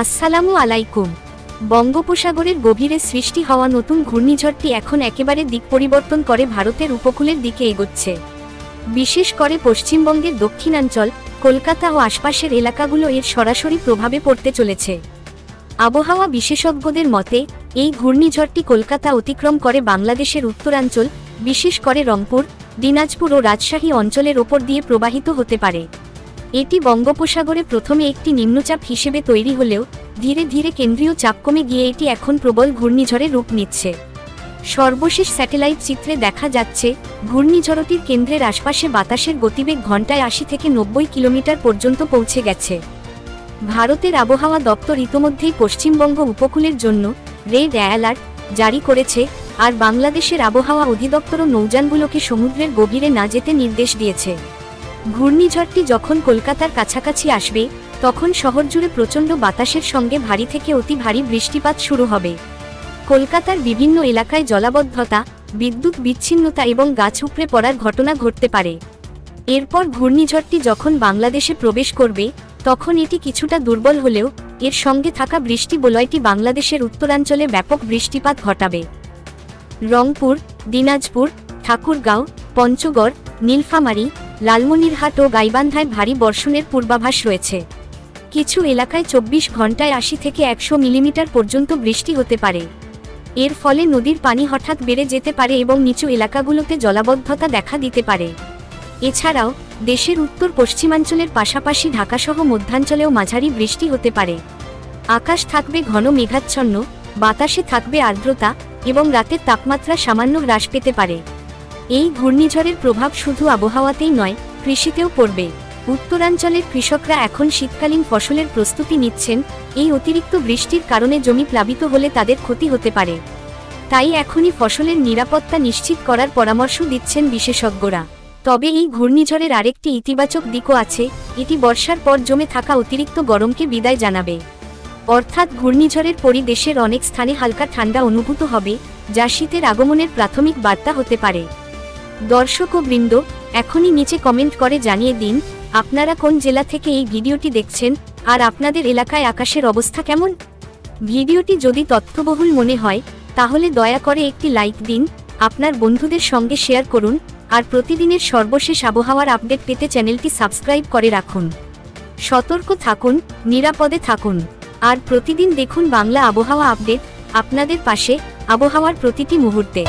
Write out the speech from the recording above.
আসসালামু আলাইকুম। বঙ্গোপসাগরের গভীরে সৃষ্টি হওয়া নতুন ঘূর্ণিঝড়টি এখন একেবারে দিক পরিবর্তন করে ভারতের উপকূলের দিকে এগোচ্ছে। বিশেষ করে পশ্চিমবঙ্গের দক্ষিণাঞ্চল, কলকাতা ও আশপাশের এলাকাগুলো এর সরাসরি প্রভাবে পড়তে চলেছে। আবহাওয়া বিশেষজ্ঞদের মতে, এই ঘূর্ণিঝড়টি কলকাতা অতিক্রম করে বাংলাদেশের উত্তরাঞ্চল, বিশেষ করে রংপুর, দিনাজপুর ও রাজশাহী অঞ্চলের ওপর দিয়ে প্রবাহিত হতে পারে। এটি বঙ্গোপসাগরে প্রথমে একটি নিম্নচাপ হিসেবে তৈরি হলেও ধীরে ধীরে কেন্দ্রীয় চাপ কমে গিয়ে এটি এখন প্রবল ঘূর্ণিঝড়ে রূপ নিচ্ছে। সর্বশেষ স্যাটেলাইট চিত্রে দেখা যাচ্ছে, ঘূর্ণিঝড়টির কেন্দ্রের আশপাশে বাতাসের গতিবেগ ঘন্টায় ৮০ থেকে ৯০ কিলোমিটার পর্যন্ত পৌঁছে গেছে। ভারতের আবহাওয়া দপ্তর ইতোমধ্যেই পশ্চিমবঙ্গ উপকূলের জন্য রেড অ্যালার্ট জারি করেছে, আর বাংলাদেশের আবহাওয়া অধিদপ্তরও নৌযানগুলোকে সমুদ্রের গভীরে না যেতে নির্দেশ দিয়েছে। ঘূর্ণিঝড়টি যখন কলকাতার কাছাকাছি আসবে, তখন শহর জুড়ে প্রচণ্ড বাতাসের সঙ্গে ভারী থেকে অতি ভারী বৃষ্টিপাত শুরু হবে। কলকাতার বিভিন্ন এলাকায় জলাবদ্ধতা, বিদ্যুৎ বিচ্ছিন্নতা এবং গাছ উপড়ে পড়ার ঘটনা ঘটতে পারে। এরপর ঘূর্ণিঝড়টি যখন বাংলাদেশে প্রবেশ করবে, তখন এটি কিছুটা দুর্বল হলেও এর সঙ্গে থাকা বৃষ্টি বলয়টি বাংলাদেশের উত্তরাঞ্চলে ব্যাপক বৃষ্টিপাত ঘটাবে। রংপুর, দিনাজপুর, ঠাকুরগাঁও, পঞ্চগড়, নীলফামারী, লালমনিরহাট ও গাইবান্ধায় ভারী বর্ষণের পূর্বাভাস রয়েছে। কিছু এলাকায় ২৪ ঘন্টায় ৮০ থেকে ১০০ মিলিমিটার পর্যন্ত বৃষ্টি হতে পারে। এর ফলে নদীর পানি হঠাৎ বেড়ে যেতে পারে এবং নিচু এলাকাগুলোতে জলাবদ্ধতা দেখা দিতে পারে। এছাড়াও দেশের উত্তর পশ্চিমাঞ্চলের পাশাপাশি ঢাকাসহ মধ্যাঞ্চলেও মাঝারি বৃষ্টি হতে পারে। আকাশ থাকবে ঘন মেঘাচ্ছন্ন, বাতাসে থাকবে আর্দ্রতা এবং রাতের তাপমাত্রা সামান্য হ্রাস পেতে পারে। এই ঘূর্ণিঝড়ের প্রভাব শুধু আবহাওয়াতেই নয়, কৃষিতেও পড়বে। উত্তরাঞ্চলের কৃষকরা এখন শীতকালীন ফসলের প্রস্তুতি নিচ্ছেন। এই অতিরিক্ত বৃষ্টির কারণে জমি প্লাবিত হলে তাদের ক্ষতি হতে পারে। তাই এখনই ফসলের নিরাপত্তা নিশ্চিত করার পরামর্শ দিচ্ছেন বিশেষজ্ঞরা। তবে এই ঘূর্ণিঝড়ের আরেকটি ইতিবাচক দিকও আছে, এটি বর্ষার পর জমে থাকা অতিরিক্ত গরমকে বিদায় জানাবে। অর্থাৎ ঘূর্ণিঝড়ের পরই দেশের অনেক স্থানে হালকা ঠান্ডা অনুভূত হবে, যা শীতের আগমনের প্রাথমিক বার্তা হতে পারে। দর্শকবৃন্দ, এখনই নিচে কমেন্ট করে জানিয়ে দিন আপনারা কোন জেলা থেকে এই ভিডিওটি দেখছেন, আর আপনাদের এলাকায় আকাশের অবস্থা কেমন। ভিডিওটি যদি তথ্যবহুল মনে হয়, তাহলে দয়া করে একটি লাইক দিন, আপনার বন্ধুদের সঙ্গে শেয়ার করুন, আর প্রতিদিনের সর্বশেষ আবহাওয়ার আপডেট পেতে চ্যানেলটি সাবস্ক্রাইব করে রাখুন। সতর্ক থাকুন, নিরাপদে থাকুন, আর প্রতিদিন দেখুন বাংলা আবহাওয়া আপডেট, আপনাদের পাশে আবহাওয়ার প্রতিটি মুহূর্তে।